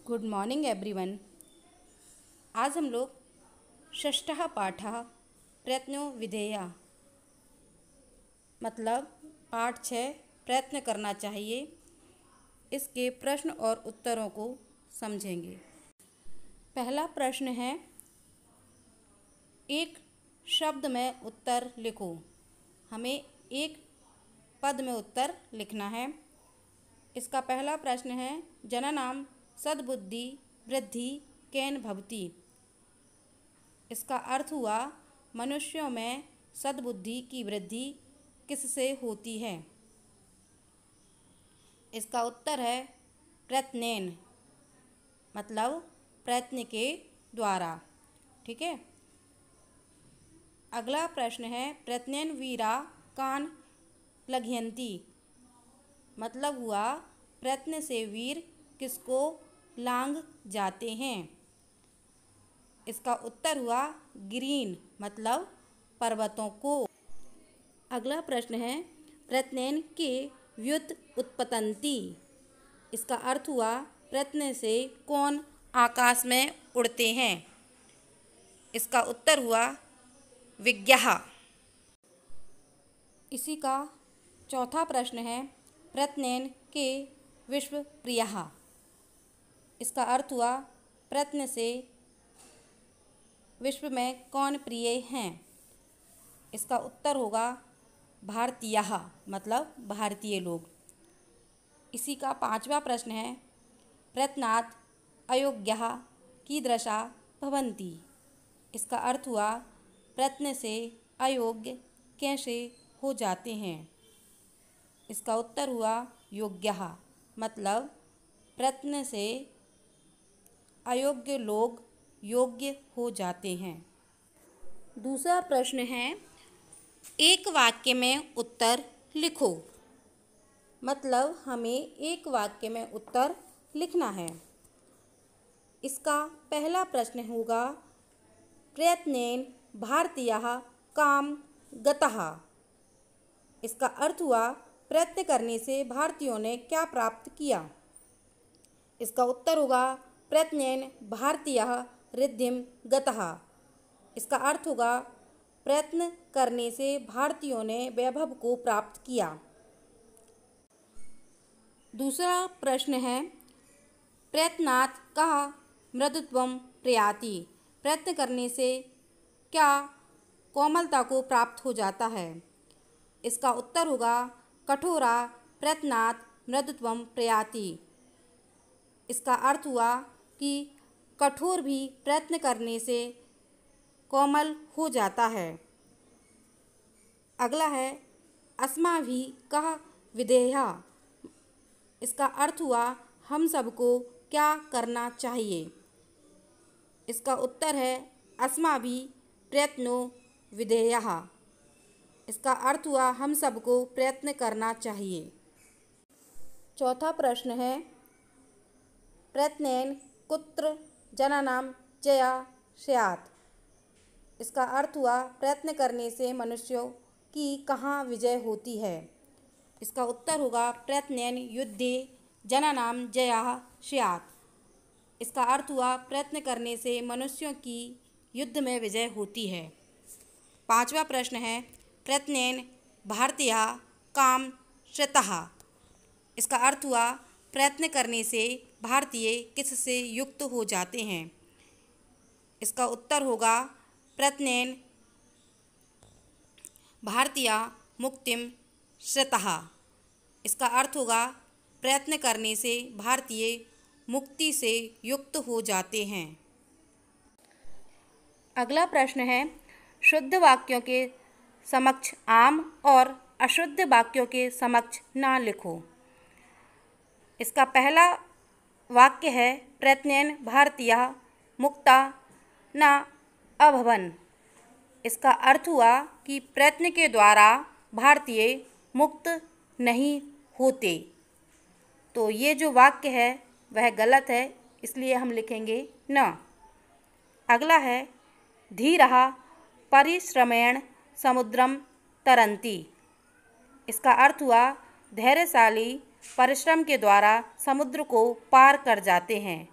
Good morning everyone. आज हम लोग षष्ठः पाठः प्रयत्नो विधेया मतलब पाठ 6 प्रयत्न करना चाहिए, इसके प्रश्न और उत्तरों को समझेंगे। पहला प्रश्न है, एक शब्द में उत्तर लिखो। हमें एक पद में उत्तर लिखना है। इसका पहला प्रश्न है, जनानां सद्बुद्धि वृद्धि केन भवति। इसका अर्थ हुआ, मनुष्यों में सद्बुद्धि की वृद्धि किससे होती है। इसका उत्तर है प्रयत्नेन मतलब प्रयत्न के द्वारा। ठीक है। अगला प्रश्न है, प्रयत्नेन वीरा कान प्लघयन्ति मतलब हुआ, प्रयत्न से वीर किसको लांघ जाते हैं। इसका उत्तर हुआ गिरीन मतलब पर्वतों को। अगला प्रश्न है, प्रयत्नेन के व्युत उत्पतन्ति। इसका अर्थ हुआ, प्रयत्न से कौन आकाश में उड़ते हैं। इसका उत्तर हुआ विज्ञः। इसी का चौथा प्रश्न है, प्रयत्नेन के विश्व प्रियः। इसका अर्थ हुआ, प्रयत्न से विश्व में कौन प्रिय हैं। इसका उत्तर होगा भारतीयः मतलब भारतीय लोग। इसी का पांचवा प्रश्न है, प्रयत्नात् अयोग्यः कीदृशा भवन्ति। इसका अर्थ हुआ, प्रयत्न से अयोग्य कैसे हो जाते हैं। इसका उत्तर हुआ योग्यः मतलब प्रयत्न से अयोग्य लोग योग्य हो जाते हैं। दूसरा प्रश्न है, एक वाक्य में उत्तर लिखो मतलब हमें एक वाक्य में उत्तर लिखना है। इसका पहला प्रश्न होगा, प्रयत्नेन भारतीयः काम गतः। इसका अर्थ हुआ, प्रयत्न करने से भारतीयों ने क्या प्राप्त किया। इसका उत्तर होगा प्रयत्नेन भारतीयः रिद्धिं गतः। इसका अर्थ होगा, प्रयत्न करने से भारतीयों ने वैभव को प्राप्त किया। दूसरा प्रश्न है, प्रयत्नात् कः मृदुत्वं प्रयाति। प्रयत्न करने से क्या कोमलता को प्राप्त हो जाता है। इसका उत्तर होगा कठोरा प्रयत्नात् मृदुत्वं प्रयाति। इसका अर्थ हुआ कि कठोर भी प्रयत्न करने से कोमल हो जाता है। अगला है, अस्माभिः कः विधेयः। इसका अर्थ हुआ, हम सबको क्या करना चाहिए। इसका उत्तर है अस्माभिः प्रयत्नो विधेयः। इसका अर्थ हुआ, हम सबको प्रयत्न करना चाहिए। चौथा प्रश्न है, प्रयत्नेन कुत्र जनानां जया स्यात्। इसका अर्थ हुआ, प्रयत्न करने से मनुष्यों की कहाँ विजय होती है। इसका उत्तर होगा प्रयत्नेन युद्धे जनानां जयः स्यात्। इसका अर्थ हुआ, प्रयत्न करने से मनुष्यों की युद्ध में विजय होती है। पांचवा प्रश्न है, प्रयत्नेन भारतीयः काम श्रितः। इसका अर्थ हुआ, प्रयत्न करने से भारतीय किससे युक्त हो जाते हैं। इसका उत्तर होगा प्रयत्नेन भारतीयः मुक्तिं श्रितः। इसका अर्थ होगा, प्रयत्न करने से भारतीय मुक्ति से युक्त हो जाते हैं। अगला प्रश्न है, शुद्ध वाक्यों के समक्ष आम और अशुद्ध वाक्यों के समक्ष ना लिखो। इसका पहला वाक्य है, प्रयत्नेन भारतीयः मुक्ता न अभवन्। इसका अर्थ हुआ कि प्रयत्न के द्वारा भारतीय मुक्त नहीं होते। तो ये जो वाक्य है वह गलत है, इसलिए हम लिखेंगे न। अगला है, धीरः परिश्रमेण समुद्रम तरन्ति। इसका अर्थ हुआ, धैर्यशाली परिश्रम के द्वारा समुद्र को पार कर जाते हैं।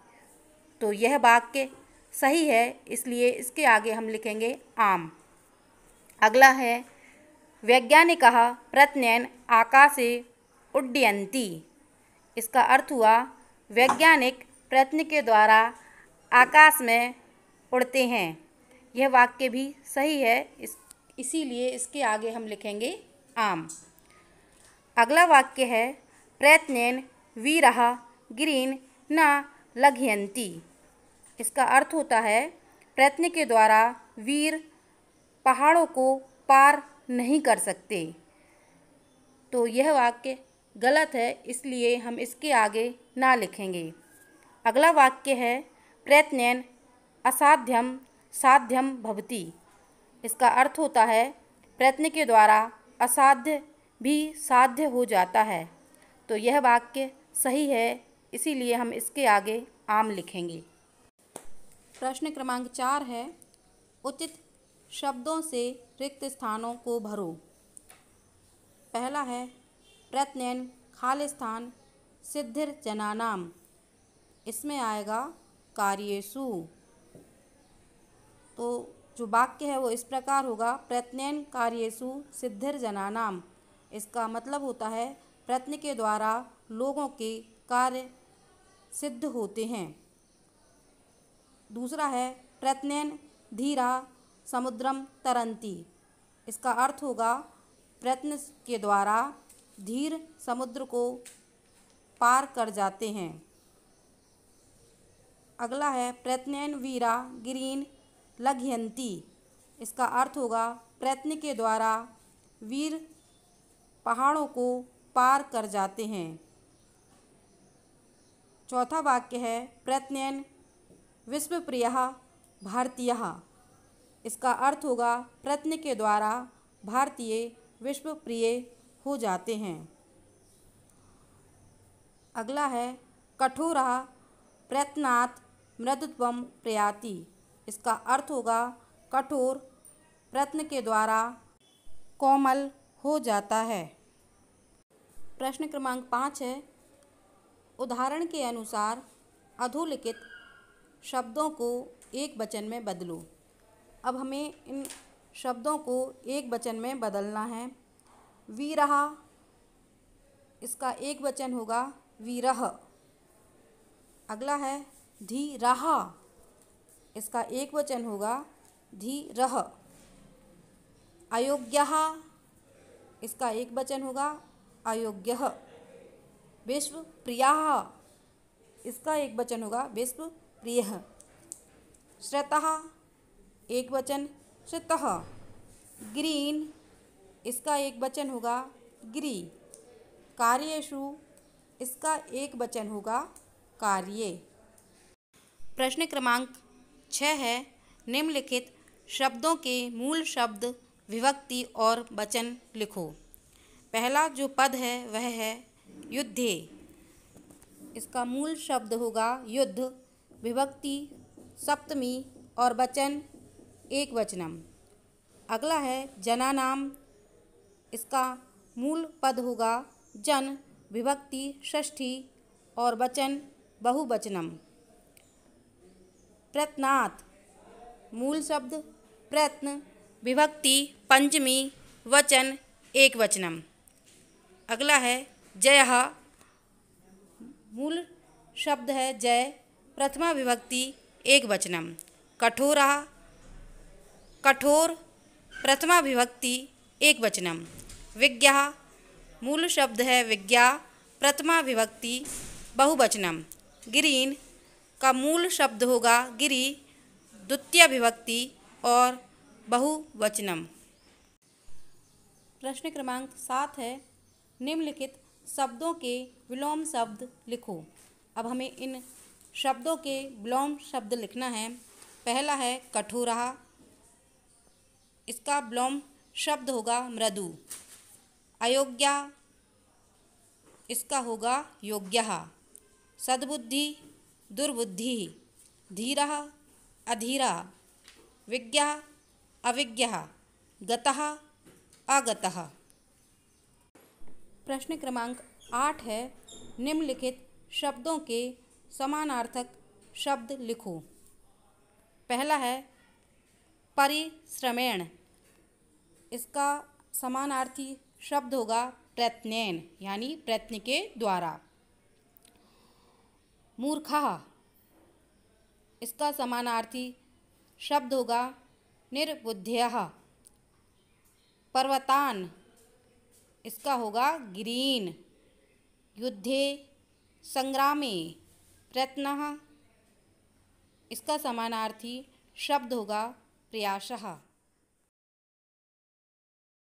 तो यह वाक्य सही है, इसलिए इसके आगे हम लिखेंगे आम। अगला है वैज्ञानिकः प्रत्यनेन आकाशे उड्डयन्ति। इसका अर्थ हुआ वैज्ञानिक प्रयत्न के द्वारा आकाश में उड़ते हैं। यह वाक्य भी सही है, इसीलिए इसके आगे हम लिखेंगे आम। अगला वाक्य है प्रयत्नेन वीरः गिरीन् न लघयन्ति। इसका अर्थ होता है प्रयत्न के द्वारा वीर पहाड़ों को पार नहीं कर सकते। तो यह वाक्य गलत है, इसलिए हम इसके आगे ना लिखेंगे। अगला वाक्य है प्रयत्नेन असाध्यम साध्यम भवति। इसका अर्थ होता है प्रयत्न के द्वारा असाध्य भी साध्य हो जाता है। तो यह वाक्य सही है, इसीलिए हम इसके आगे आम लिखेंगे। प्रश्न क्रमांक 4 है उचित शब्दों से रिक्त स्थानों को भरो। पहला है प्रत्यनेन खालिस्थान सिद्धिर जनानाम। इसमें आएगा कार्येषु। तो जो वाक्य है वो इस प्रकार होगा प्रत्यनेन कार्येषु सिद्धिर जनानाम। इसका मतलब होता है प्रयत्न के द्वारा लोगों के कार्य सिद्ध होते हैं। दूसरा है प्रत्यनेन धीरा समुद्रम तरन्ति। इसका अर्थ होगा प्रयत्न के द्वारा धीर समुद्र को पार कर जाते हैं। अगला है प्रत्यनेन वीरा गिरीन् लघयन्ति। इसका अर्थ होगा प्रयत्न के द्वारा वीर पहाड़ों को पार कर जाते हैं। चौथा वाक्य है प्रत्यनेन विश्वप्रियः भारतीयः। इसका अर्थ होगा प्रयत्न के द्वारा भारतीय विश्व प्रिय हो जाते हैं। अगला है कठोरः प्रयत्नात् मृदुत्वं प्रयाति। इसका अर्थ होगा कठोर प्रयत्न के द्वारा कोमल हो जाता है। प्रश्न क्रमांक 5 है उदाहरण के अनुसार अधोलिखित शब्दों को एक वचन में बदलो। अब हमें इन शब्दों को एक वचन में बदलना है। वीरः, इसका एक वचन होगा वीरः। अगला है धीरः, इसका एक वचन होगा धीरः। अयोग्यः, इसका एक वचन होगा अयोग्यः। विश्वप्रियः, इसका एक वचन होगा विश्वप्रियः। श्रुतः, एक वचन श्रुतः। गिरीन्, इसका एक वचन होगा गिरि। कार्येषु, इसका एक वचन होगा कार्ये। प्रश्न क्रमांक 6 है निम्नलिखित शब्दों के मूल शब्द विभक्ति और वचन लिखो। पहला जो पद है वह है युद्धे। इसका मूल शब्द होगा युद्ध, विभक्ति सप्तमी और वचन एक वचनम। अगला है जनानाम। इसका मूल पद होगा जन, विभक्ति षष्ठी और वचन बहुवचनम। प्रयत्नात्, मूल शब्द प्रयत्न, विभक्ति पंचमी, वचन एक वचनम। अगला है जयः। मूल शब्द है जय, प्रथमा विभक्ति एक वचनम। कठोरः, कठोर, प्रथमा विभक्ति एक वचनम। विज्ञः, मूल शब्द है विज्ञा, प्रथमा विभक्ति बहुवचनम। गिरीन् का मूल शब्द होगा गिरि, द्वितीय विभक्ति और बहुवचनम। प्रश्न क्रमांक 7 है निम्नलिखित शब्दों के विलोम शब्द लिखो। अब हमें इन शब्दों के विलोम शब्द लिखना है। पहला है कठोरः। इसका विलोम शब्द होगा मृदु। अयोग्या, इसका होगा योग्यः। सद्बुद्धि, दुर्बुद्धि। धीरः, अधीरः। विज्ञः, अविज्ञः। गतः, अगतः। प्रश्न क्रमांक 8 है निम्नलिखित शब्दों के समानार्थक शब्द लिखो। पहला है परिश्रमेण, इसका समानार्थी शब्द होगा प्रयत्नेन, यानी प्रयत्न के द्वारा। मूर्खः, इसका समानार्थी शब्द होगा निर्बुद्धयः। पर्वतान, इसका होगा गिरीन। युद्धे संग्रामे प्रयत्नः, इसका समानार्थी शब्द होगा प्रयासः।